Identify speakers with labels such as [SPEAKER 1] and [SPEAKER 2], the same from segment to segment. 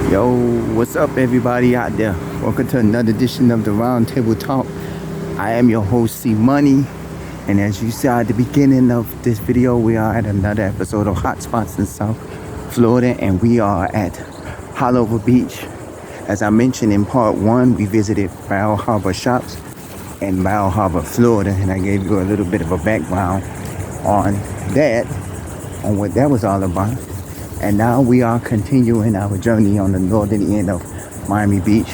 [SPEAKER 1] Yo, what's up, everybody out there? Welcome to another edition of the Round Table Talk. I am your host, C Money, and as you saw at the beginning of this video, we are at another episode of Hotspots in South Florida, and we are at Haulover Beach. As I mentioned in part one, we visited Bal Harbour Shops in Bal Harbour, Florida, and I gave you a little bit of a background on that, on what that was all about. And now we are continuing our journey on the northern end of Miami Beach,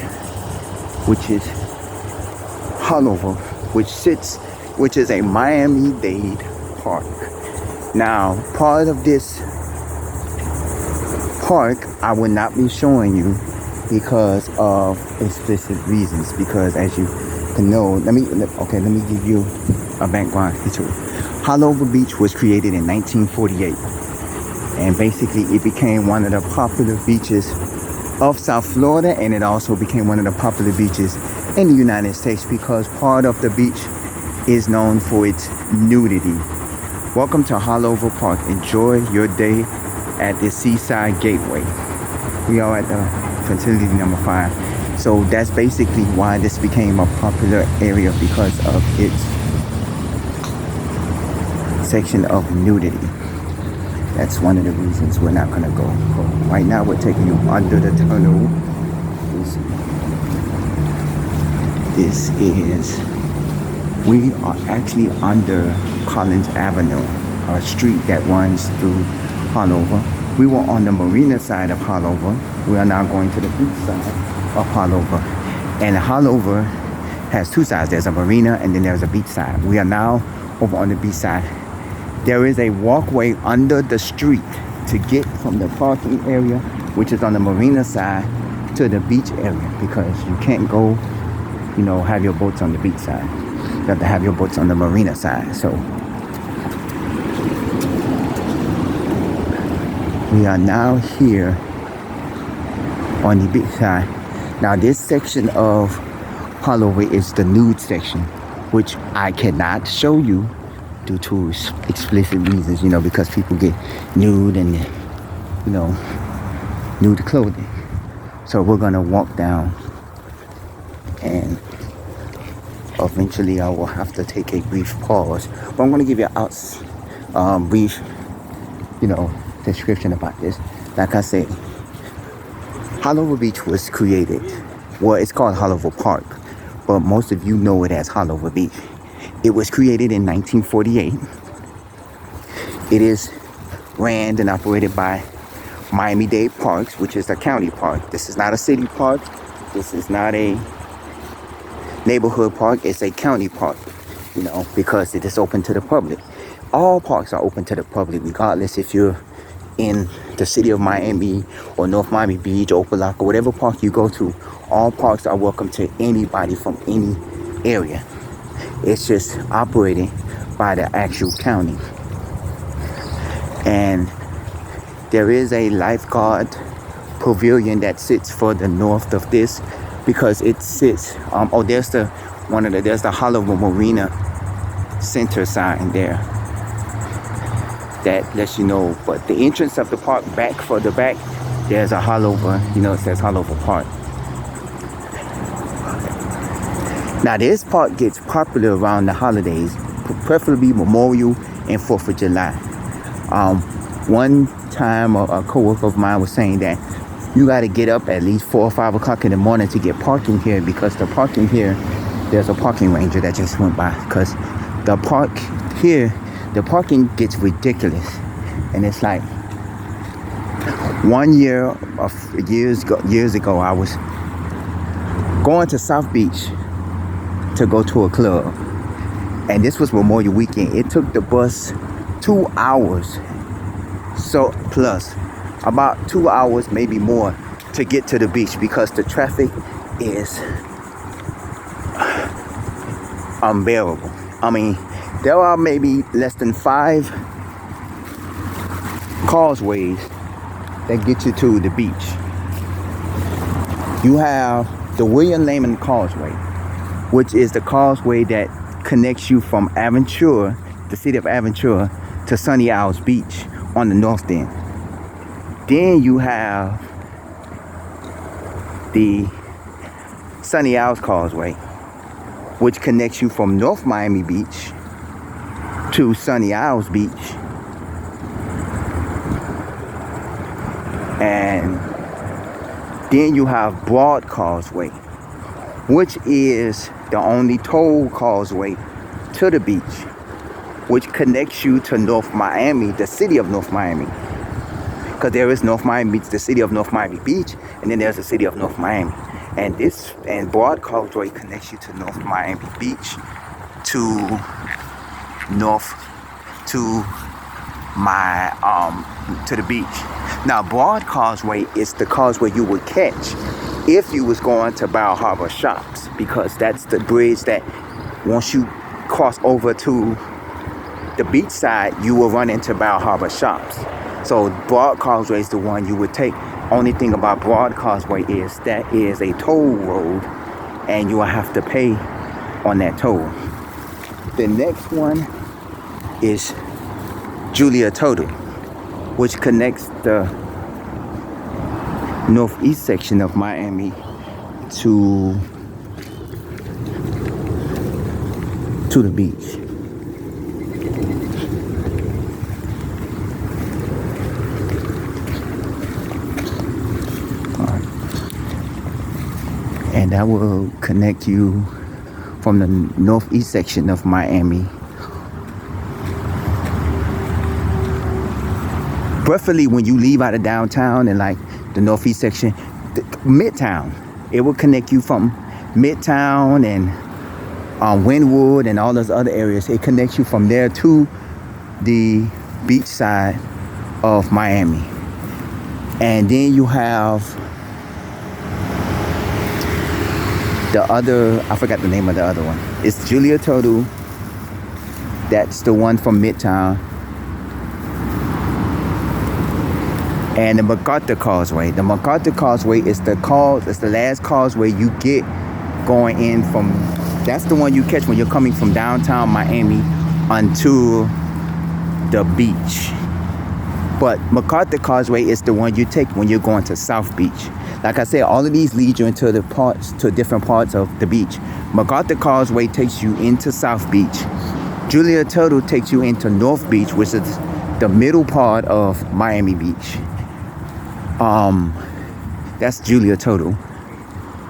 [SPEAKER 1] which is Haulover, which is a Miami-Dade park. Now, part of this park I will not be showing you because of explicit reasons. Because as you can know, let me give you a background history. Haulover Beach was created in 1948. And basically it became one of the popular beaches of South Florida, and it also became one of the popular beaches in the United States because part of the beach is known for its nudity. Welcome to Haulover Park. Enjoy your day at the Seaside Gateway. We are at the facility number 5. So that's basically why this became a popular area, because of its section of nudity. That's one of the reasons we're not going to go. Right now, we're taking you under the tunnel. We are actually under Collins Avenue, a street that runs through Haulover. We were on the marina side of Haulover. We are now going to the beach side of Haulover. And Haulover has two sides. There's a marina and then there's a beach side. We are now over on the beach side. There is a walkway under the street to get from the parking area, which is on the marina side, to the beach area, because you can't go, have your boats on the beach side. You have to have your boats on the marina side. So we are now here on the beach side. Now this section of Haulover is the nude section, which I cannot show you due to explicit reasons, because people get nude and, nude clothing. So we're gonna walk down, and eventually I will have to take a brief pause. But I'm gonna give you a brief, description about this. Like I said, Haulover Beach was created, it's called Haulover Park, but most of you know it as Haulover Beach. It was created in 1948. It is ran and operated by Miami-Dade Parks, which is a county park. This is not a city park. This is not a neighborhood park. It's a county park, because it is open to the public. All parks are open to the public, regardless if you're in the city of Miami or North Miami Beach or Opelika, or whatever park you go to. All parks are welcome to anybody from any area. It's just operated by the actual county. And there is a lifeguard pavilion that sits further north of this, because it sits, there's the Haulover Marina Center sign there that lets you know. But the entrance of the park, further back, there's a Haulover, it says Haulover Park. Now this park gets popular around the holidays, preferably Memorial and 4th of July. One time a co-worker of mine was saying that you got to get up at least 4 or 5 o'clock in the morning to get parking here, because the parking here, there's a parking ranger that just went by, because the park here, the parking gets ridiculous. And it's like, years ago, I was going to South Beach to go to a club, and this was Memorial Weekend. It took the bus 2 hours, so plus about 2 hours, maybe more, to get to the beach, because the traffic is unbearable. I mean, there are maybe less than 5 causeways that get you to the beach. You have the William Lehman Causeway, which is the causeway that connects you from Aventura, the city of Aventura, to Sunny Isles Beach on the north end. Then you have the Sunny Isles Causeway, which connects you from North Miami Beach to Sunny Isles Beach. And then you have Broad Causeway, which is the only toll causeway to the beach, which connects you to North Miami, the city of North Miami. Because there is North Miami Beach, the city of North Miami Beach, and then there's the city of North Miami. And Broad Causeway connects you to North Miami Beach, to the beach. Now, Broad Causeway is the causeway you would catch if you was going to Bar Harbor Shops, because that's the bridge that once you cross over to the beach side, you will run into Bar Harbor Shops. So Broad Causeway is the one you would take. Only thing about Broad Causeway is that is a toll road, and you will have to pay on that toll. The next one is Julia Total, which connects the northeast section of Miami to the beach. And that will connect you from the northeast section of Miami. Preferably when you leave out of downtown and like the northeast section, Midtown. It will connect you from Midtown and Wynwood and all those other areas. It connects you from there to the beach side of Miami. And then you have the other, I forgot the name of the other one. It's Julia Total. That's the one from Midtown. And the MacArthur Causeway. The MacArthur Causeway is the last causeway you get going in from, that's the one you catch when you're coming from downtown Miami onto the beach. But MacArthur Causeway is the one you take when you're going to South Beach. Like I said, all of these lead you into different parts of the beach. MacArthur Causeway takes you into South Beach. Julia Total takes you into North Beach, which is the middle part of Miami Beach. That's Julia Total.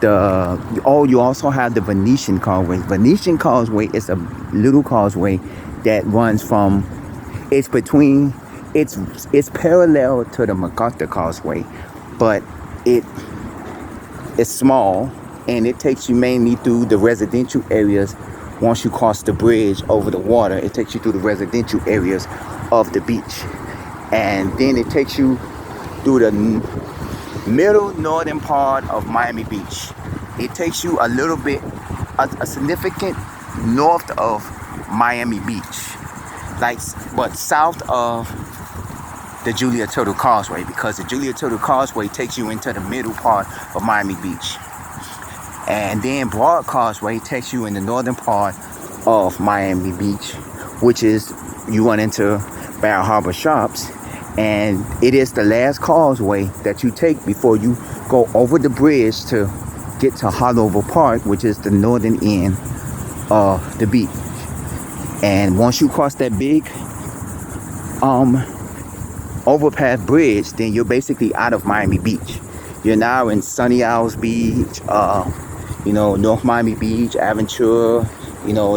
[SPEAKER 1] You also have the Venetian Causeway. Venetian Causeway is a little causeway that runs from, it's parallel to the MacArthur Causeway, but it's small, and it takes you mainly through the residential areas. Once you cross the bridge over the water, it takes you through the residential areas of the beach. And then it takes you through the middle northern part of Miami Beach. It takes you a little bit, a significant north of Miami Beach, but south of the Julia Total Causeway, because the Julia Total Causeway takes you into the middle part of Miami Beach. And then Broad Causeway takes you in the northern part of Miami Beach, which is, you run into Bar Harbor Shops, and it is the last causeway that you take before you go over the bridge to get to Haulover Park, which is the northern end of the beach. And once you cross that big overpass bridge, then you're basically out of Miami Beach. You're now in Sunny Isles Beach, North Miami Beach, Aventura.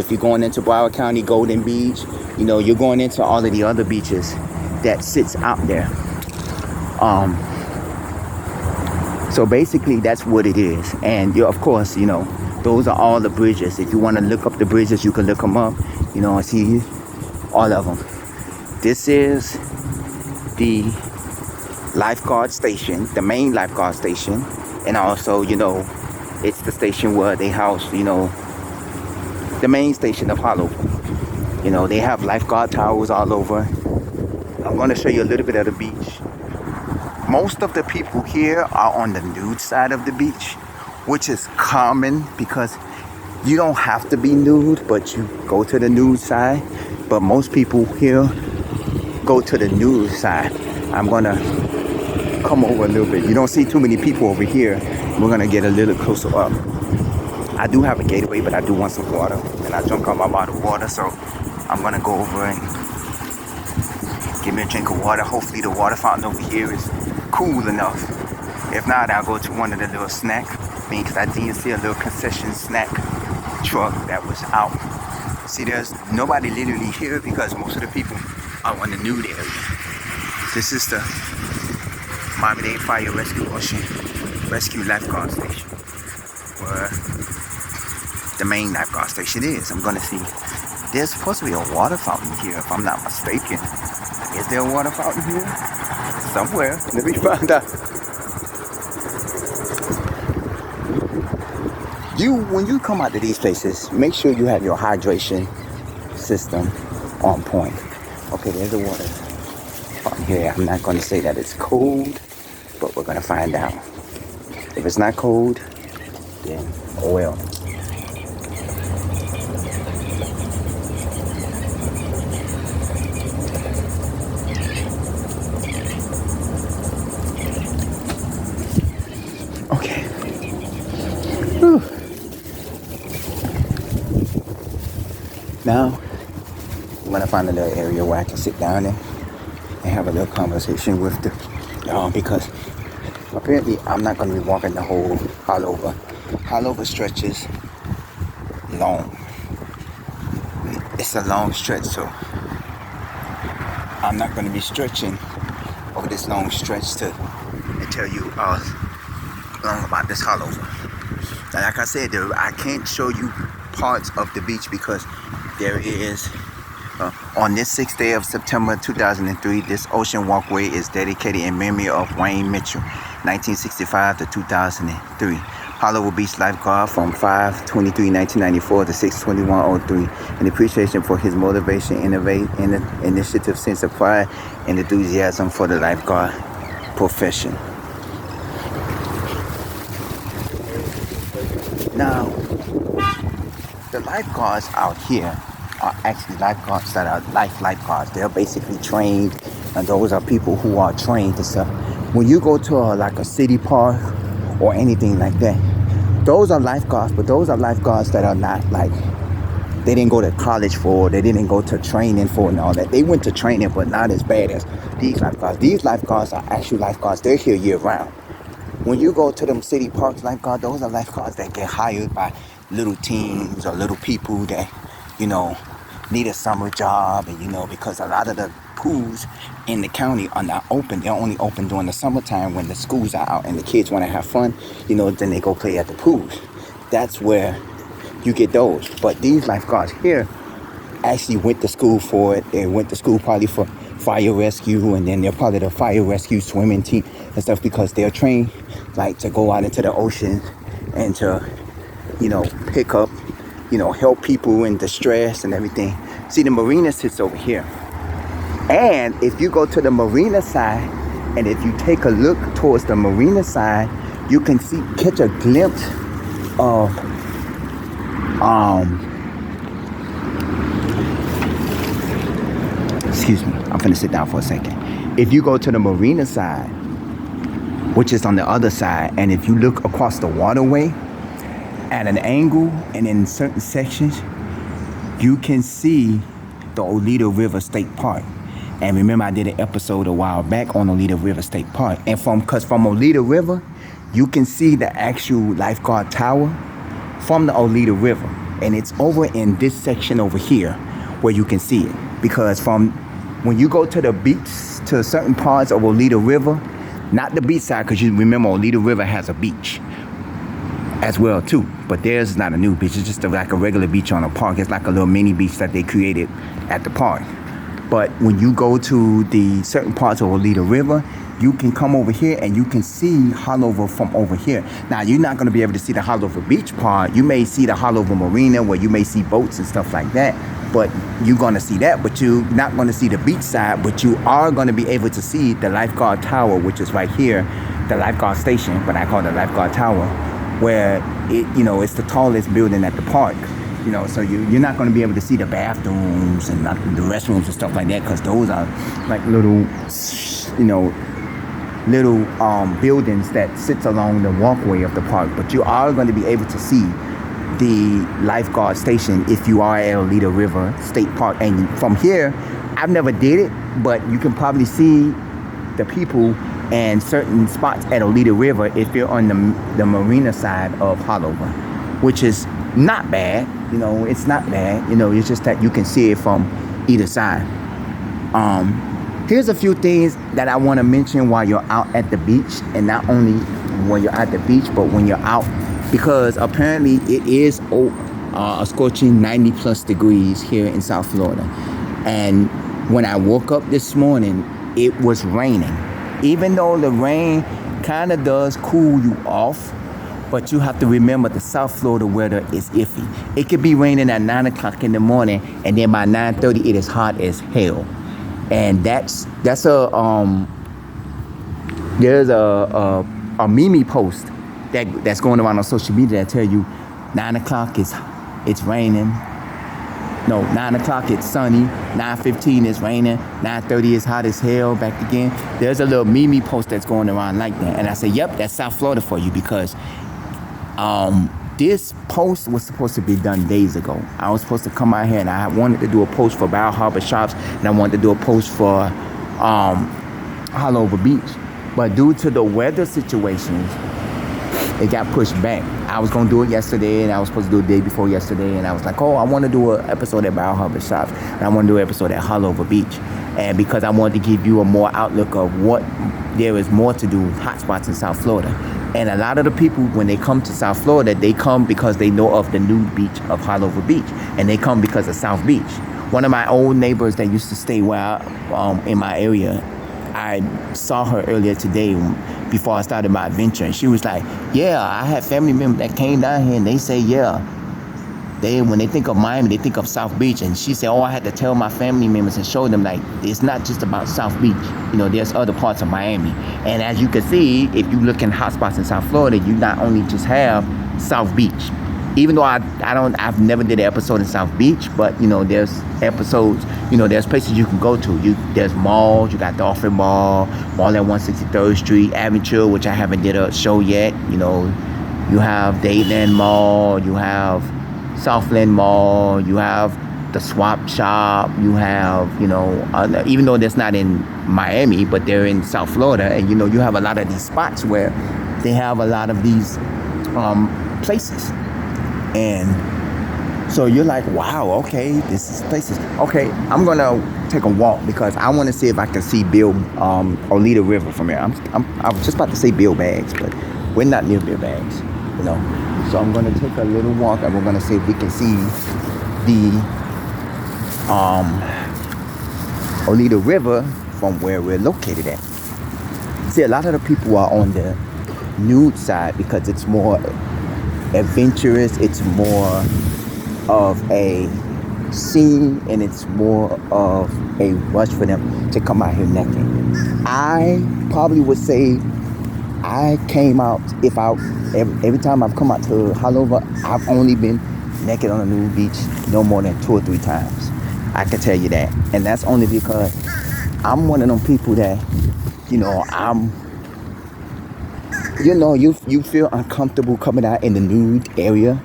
[SPEAKER 1] If you're going into Broward County, Golden Beach, you're going into all of the other beaches that sits out there. So basically that's what it is. And of course, those are all the bridges. If you want to look up the bridges, you can look them up, and see all of them. This is the lifeguard station, the main lifeguard station. And also, it's the station where they house, the main station of Haulover. They have lifeguard towers all over. I'm going to show you a little bit of the beach. Most of the people here are on the nude side of the beach, which is common because you don't have to be nude, but you go to the nude side. But most people here go to the nude side. I'm going to come over a little bit. You don't see too many people over here. We're gonna get a little closer up. I do have a Gatorade, but I do want some water. And I drunk all my bottled water, so I'm gonna go over and get me a drink of water. Hopefully the water fountain over here is cool enough. If not, I'll go to one of the little snack. Because I did see a little concession snack truck that was out. See, there's nobody literally here because most of the people are on the nude area. This is the Miami-Dade Fire Rescue Ocean Rescue Lifeguard Station, where the main lifeguard station is. I'm gonna see. There's supposed to be a water fountain here, if I'm not mistaken. Is there a water fountain here? Somewhere. Let me find out. When you come out to these places, make sure you have your hydration system on point. Okay, there's a water fountain here. I'm not going to say that it's cold, but we're going to find out. If it's not cold, then oh well. Okay. Whew. Now, I'm gonna find a little area where I can sit down and have a little conversation with y'all because apparently I'm not gonna be walking the whole haulover. Haulover stretches long. It's a long stretch, so I'm not gonna be stretching over this long stretch to tell you long about this haulover. Like I said, I can't show you parts of the beach because there is, on this 6th day of September 2003, this ocean walkway is dedicated in memory of Wayne Mitchell, 1965 to 2003. Haulover Beach lifeguard from 5/23/1994 to 6/21/03, in appreciation for his motivation, initiative, sense of pride, and enthusiasm for the lifeguard profession. Now, the lifeguards out here are actually lifeguards that are lifeguards. They're basically trained, and those are people who are trained to stuff. When you go to like a city park or anything like that, those are lifeguards, but those are lifeguards that are not like, they didn't go to college for, they didn't go to training for and all that. They went to training, but not as bad as these lifeguards. These lifeguards are actual lifeguards. They're here year round. When you go to them city parks lifeguards, those are lifeguards that get hired by little teens or little people that, need a summer job. And, because a lot of the pools in the county are not open. They're only open during the summertime when the schools are out and the kids want to have fun, then they go play at the pools. That's where you get those. But these lifeguards here actually went to school for it. They went to school probably for fire rescue, and then they're part of the fire rescue swimming team and stuff because they're trained like to go out into the ocean and to, pick up, help people in distress and everything. See, the marina sits over here. And if you go to the marina side, and if you take a look towards the marina side, you can catch a glimpse of excuse me, I'm gonna sit down for a second. If you go to the marina side, which is on the other side, and if you look across the waterway at an angle and in certain sections, you can see the Oleta River State Park. And remember, I did an episode a while back on Oleta River State Park. And from Oleta River, you can see the actual lifeguard tower from the Oleta River. And it's over in this section over here where you can see it. Because when you go to the beach, to certain parts of Oleta River, not the beach side, because you remember Oleta River has a beach as well too, but theirs not a new beach. It's just like a regular beach on a park. It's like a little mini beach that they created at the park. But when you go to the certain parts of Oleta River, you can come over here and you can see haulover from over here. Now, you're not going to be able to see the haulover beach part. You may see the haulover marina where you may see boats and stuff like that, but you're going to see that, but you're not going to see the beach side. But you are going to be able to see the lifeguard tower, which is right here, the lifeguard station, but I call it the lifeguard tower, where it's the tallest building at the park. So you're not going to be able to see the bathrooms and not the restrooms and stuff like that, because those are like little, little buildings that sits along the walkway of the park, but you are going to be able to see the lifeguard station if you are at Alita River State Park. And from here, I've never did it, but you can probably see the people and certain spots at Alita River if you're on the marina side of Haulover, which is not bad. It's not bad. It's just that you can see it from either side. Here's a few things that I want to mention while you're out at the beach, and not only when you're at the beach, but when you're out, because apparently it is a scorching 90 plus degrees here in South Florida. And when I woke up this morning, it was raining. Even though the rain kind of does cool you off, but you have to remember the South Florida weather is iffy. It could be raining at 9 o'clock in the morning, and then by 9:30 it is hot as hell. And there's a meme post that's going around on social media that tell you 9 o'clock it's raining. No, 9 o'clock it's sunny, 9:15 it's raining, 9:30 it's hot as hell back again. There's a little meme post that's going around like that. And I say, yep, that's South Florida for you, because this post was supposed to be done days ago. I was supposed to come out here and I wanted to do a post for Bar Harbor Shops, and I wanted to do a post for Haulover Beach. But due to the weather situations, it got pushed back. I was going to do it yesterday, and I was supposed to do it the day before yesterday, and I was like, I want to do an episode at Bar Harbor Shops, and I want to do an episode at Haulover Beach. And because I wanted to give you a more outlook of what there is more to do, hotspots in South Florida. And a lot of the people, when they come to South Florida, they come because they know of the nude beach of Haulover Beach, and they come because of South Beach. One of my old neighbors that used to stay in my area, I saw her earlier today before I started my adventure, and she was like, yeah, I had family members that came down here, and they say, yeah, when they think of Miami, they think of South Beach. And she said, I had to tell my family members and show them, like, it's not just about South Beach. There's other parts of Miami. And as you can see, if you look in hotspots in South Florida, you not only just have South Beach. Even though I've never did an episode in South Beach, but there's episodes, there's places you can go to. There's malls. You got Dolphin Mall at 163rd Street, Aventura, which I haven't did a show yet. You have Dayland Mall. You have Southland Mall. You have the Swap Shop. You have, even though that's not in Miami, but they're in South Florida, and you have a lot of these spots where they have a lot of these places. And so you're like, wow, okay, this is places. Okay, I'm gonna take a walk because I want to see if I can see Alita River from here. I was just about to say Bill Bags, but we're not near Bill Bags, So I'm gonna take a little walk, and we're gonna see if we can see the Alita River from where we're located at. See, a lot of the people are on the nude side because it's more adventurous, it's more of a scene, and it's more of a rush for them to come out here naked. I probably would say I came out, every time I've come out to Haulover, I've only been naked on a nude beach no more than 2 or 3 times. I can tell you that. And that's only because I'm one of them people that, you feel uncomfortable coming out in the nude area.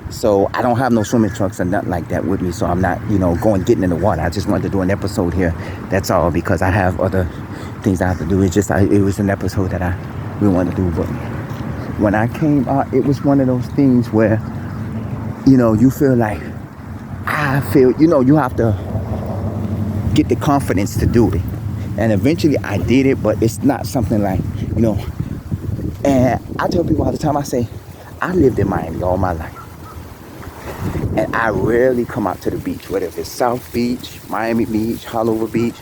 [SPEAKER 1] So I don't have no swimming trunks or nothing like that with me. So I'm not, getting in the water. I just wanted to do an episode here. That's all, because I have other things I have to do. It was an episode that I really wanted to do. But when I came out, it was one of those things where, you feel like, you have to get the confidence to do it. And eventually I did it, but it's not something like, and I tell people all the time, I say, I lived in Miami all my life. And I rarely come out to the beach, whether if it's South Beach, Miami Beach, Haulover Beach,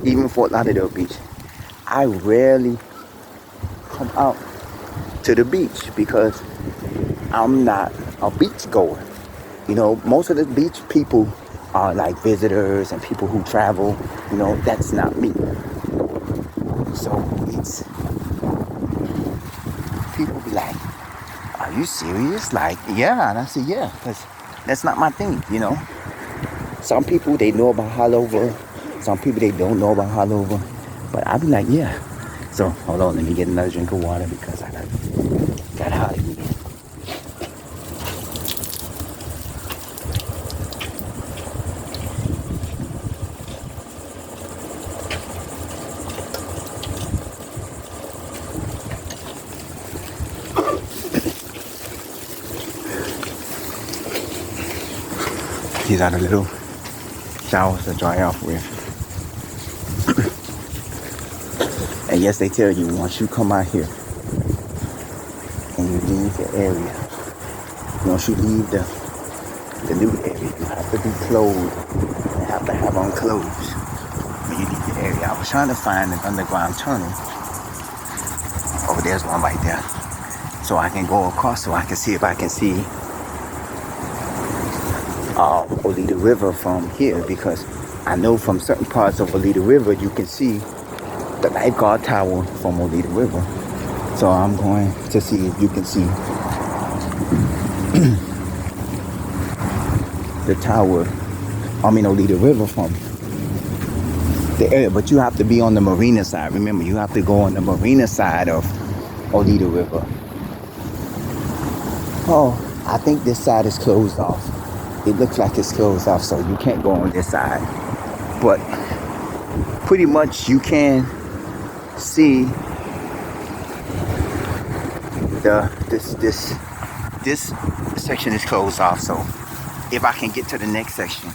[SPEAKER 1] even Fort Lauderdale Beach. I rarely come out to the beach because I'm not a beach goer. Most of the beach people are like visitors and people who travel. That's not me. So it's, people be like, are you serious? Like, yeah. And I say, yeah, because that's not my thing, Some people, they know about Haulover. Some people, they don't know about Haulover. But I'll be like, yeah. So hold on, let me get another drink of water because I got hot again. These are the little showers to dry off with. And yes, they tell you once you come out here and you leave the area, once you leave the new area, you have to be clothed and have to have on clothes when you leave the area. I was trying to find an underground tunnel. Oh, there's one right there. So I can go across so I can see if I can see Olita River from here, because I know from certain parts of Olita River you can see the lifeguard tower from Olita River. So I'm going to see if you can see the tower, Olita River from the area. But you have to be on the marina side. Remember, you have to go on the marina side of Olita River. Oh, I think this side is closed off. It looks like it's closed off, so you can't go on this side. But pretty much you can see this section is closed off. So if I can get to the next section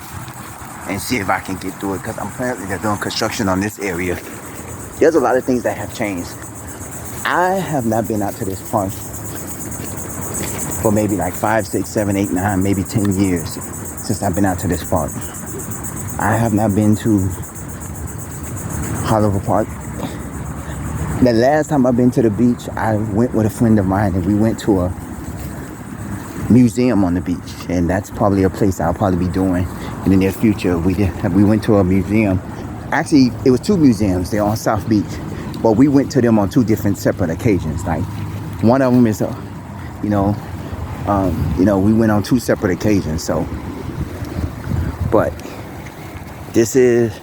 [SPEAKER 1] and see if I can get through it, because apparently they're doing construction on this area. There's a lot of things that have changed. I have not been out to this park for maybe like 5, 6, 7, 8, 9, maybe 10 years since I've been out to this park. I have not been to Haulover Park. The last time I've been to the beach, I went with a friend of mine and we went to a museum on the beach. And that's probably a place I'll probably be doing in the near future. We went to a museum. Actually, it was 2 museums. They're on South Beach. But we went to them on 2 different separate occasions. Like, one of them is we went on 2 separate occasions. So, but this is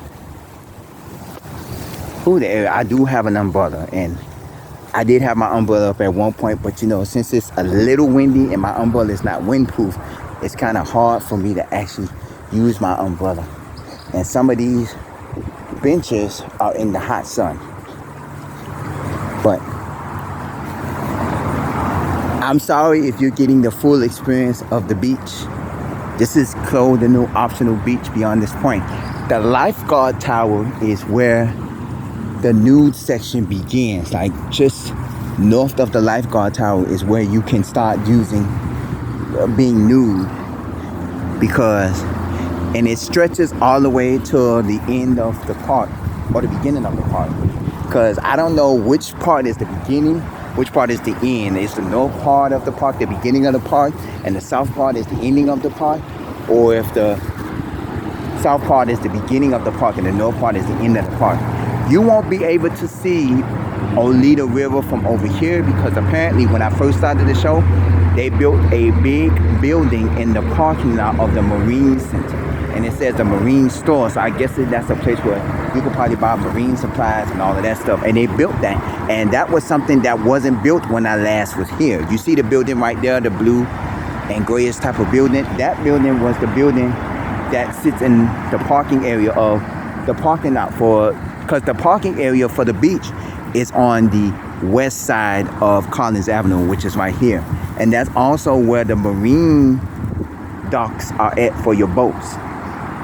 [SPEAKER 1] the area. I do have an umbrella, and I did have my umbrella up at one point, but since it's a little windy and my umbrella is not windproof, it's kind of hard for me to actually use my umbrella. And some of these benches are in the hot sun. But I'm sorry if you're getting the full experience of the beach. This is called the new optional beach beyond this point. The lifeguard tower is where the nude section begins. Like, just north of the lifeguard tower is where you can start using being nude, and it stretches all the way to the end of the park, or the beginning of the park, because I don't know which part is the beginning, which part is the end. It's the north part of the park, the beginning of the park, and the south part is the ending of the park, or if the south part is the beginning of the park and the north part is the end of the park. You won't be able to see Olita River from over here, because apparently when I first started the show, they built a big building in the parking lot of the Marine Center. And it says the Marine Store. So I guess that's a place where you could probably buy marine supplies and all of that stuff. And they built that. And that was something that wasn't built when I last was here. You see the building right there, the blue and grayish type of building? That building was the building that sits in the parking area of the parking lot because the parking area for the beach is on the west side of Collins Avenue, which is right here. And that's also where the marine docks are at for your boats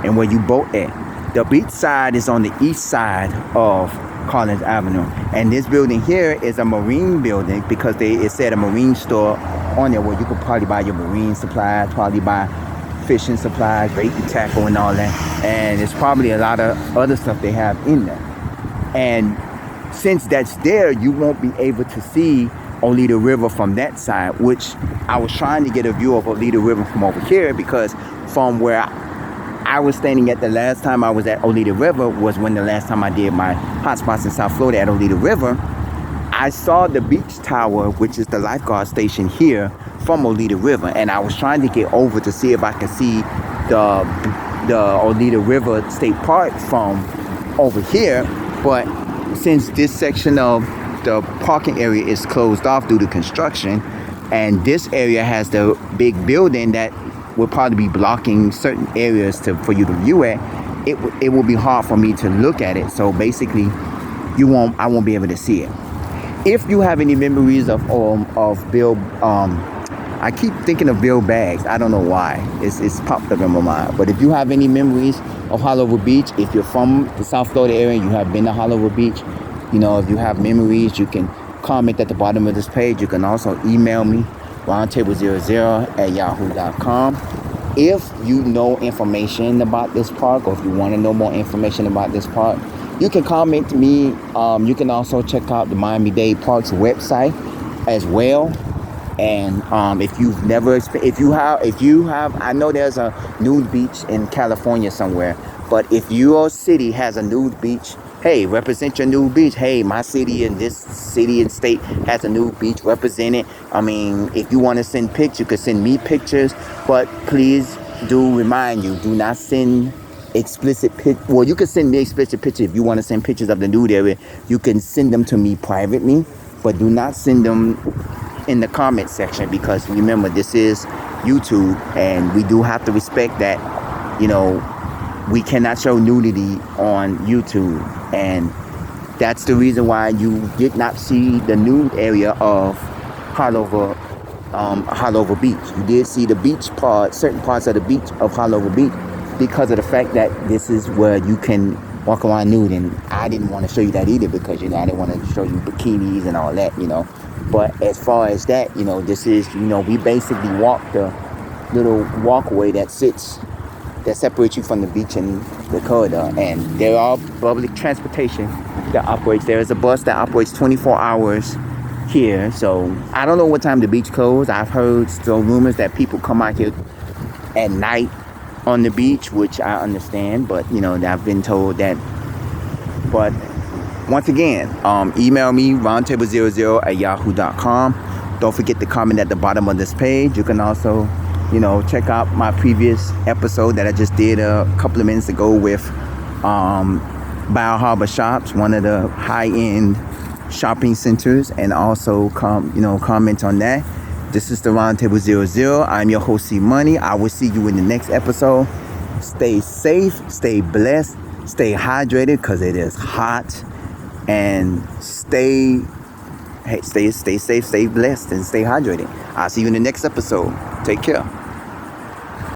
[SPEAKER 1] and where you boat at. The beach side is on the east side of Collins Avenue. And this building here is a marine building because it said a marine store on there where you could probably buy your marine supplies, probably buy fishing supplies, bait and tackle and all that. And it's probably a lot of other stuff they have in there. And since that's there, you won't be able to see Olita River from that side, which I was trying to get a view of Olita River from over here, because from where I was standing at the last time I was at Olita River was when the last time I did my hotspots in South Florida at Olita River. I saw the beach tower, which is the lifeguard station here, from Olita River, and I was trying to get over to see if I could see the Olita River State Park from over here, but since this section of the parking area is closed off due to construction, and this area has the big building that will probably be blocking certain areas for you to view it will be hard for me to look at it. So basically, I won't be able to see it. If you have any memories of Bill, I keep thinking of Bill Baggs. I don't know why. It's popped up in my mind. But if you have any memories of Haulover Beach, if you're from the South Florida area and you have been to Haulover Beach, if you have memories, you can comment at the bottom of this page. You can also email me, roundtable00@yahoo.com. If you know information about this park, or if you want to know more information about this park, you can comment to me. You can also check out the Miami-Dade Parks website as well. And if you have, I know there's a nude beach in California somewhere, but if your city has a nude beach, hey, represent your nude beach. Hey, my city and this city and state has a nude beach. Represent it. I mean, if you want to send pics, you can send me pictures, but please do remind you, do not send explicit well, you can send me explicit pictures. If you want to send pictures of the nude area, you can send them to me privately, but do not send them in the comment section, because remember, this is YouTube and we do have to respect that, we cannot show nudity on YouTube. And that's the reason why you did not see the nude area of Haulover Beach. You did see the beach part, certain parts of the beach of Haulover Beach, because of the fact that this is where you can walk around nude. And I didn't want to show you that either, because I didn't want to show you bikinis and all that, But as far as that, this is, we basically walk the little walkway that separates you from the beach and the corridor. And there are public transportation that operates. There is a bus that operates 24 hours here. So I don't know what time the beach closed. I've heard still rumors that people come out here at night on the beach, which I understand. But, I've been told that. But once again, email me, roundtable00@yahoo.com. Don't forget to comment at the bottom of this page. You can also, check out my previous episode that I just did a couple of minutes ago with Bio Harbor Shops, one of the high-end shopping centers, and also comment on that. This is the Roundtable 00. I'm your host, C Money. I will see you in the next episode. Stay safe, stay blessed, stay hydrated, because it is hot. And stay safe, stay blessed, and stay hydrated. I'll see you in the next episode. Take care.